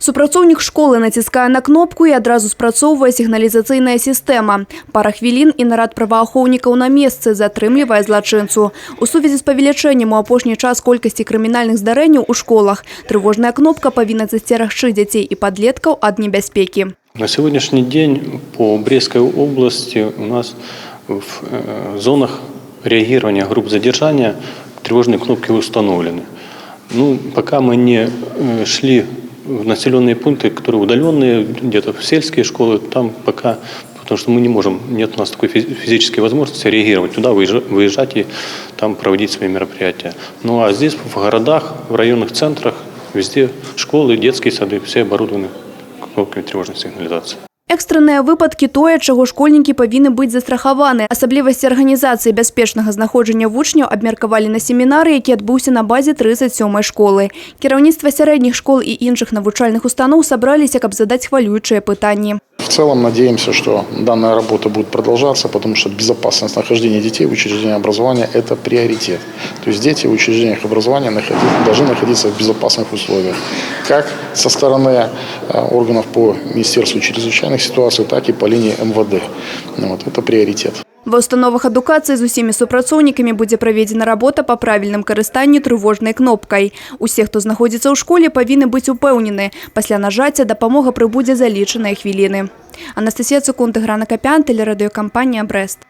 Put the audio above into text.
Супрацоўнік школы націскае на кнопку і адразу спрацоўвае сігналізацыйная сістэма. Пара хвілін і нарад праваахоўнікаў на месцы затрымлівае злачынцу. У сувязі з павелічэннем у апошні час колькасці крымінальных здарэнняў у школах трывожная кнопка павінна засцерагчы дзяцей і падлеткаў ад небяспекі. На сегодняшний день по Брестской области у нас в зонах реагирования групп задержания тревожные кнопки установлены. Пока мы не шли в населенные пункты, которые удаленные, где-то в сельские школы, там пока, потому что мы не можем, нет у нас такой физической возможности реагировать, туда выезжать и там проводить свои мероприятия. Ну а здесь в городах, в районных центрах, везде школы, детские сады, все оборудованы кнопками тревожной сигнализации. Экстрэнныя выпадкі тое, чаго школьнікі павінны быць застрахаваны. Асаблівасці арганізацыі бяспечнага знаходжання вучняў абмеркавалі на семінары, які адбыўся на базе 37-й школы. Кіраўніцтва сярэдніх школ і іншых навучальных устаноў сабраліся, каб задаць хвалюючыя пытанні. В целом надеемся, что данная работа будет продолжаться, потому что безопасность нахождения детей в учреждениях образования – это приоритет. То есть дети в учреждениях образования должны находиться в безопасных условиях. Как со стороны органов по Министерству чрезвычайных ситуаций, так и по линии МВД. Это приоритет. Ва установах адукацыі з усімі супрацоўнікамі будзе праведзена работа па правільным карыстанню трывожнай кнопкай. Усе, хто знаходзіцца ў школе, павінны быць упэўнены. Пасля нажацця дапамога прыбудзе за лічаныя хвіліны. Анастасія Цукун, Тыгран Акапян, тэлерадыёкампанія «Брест».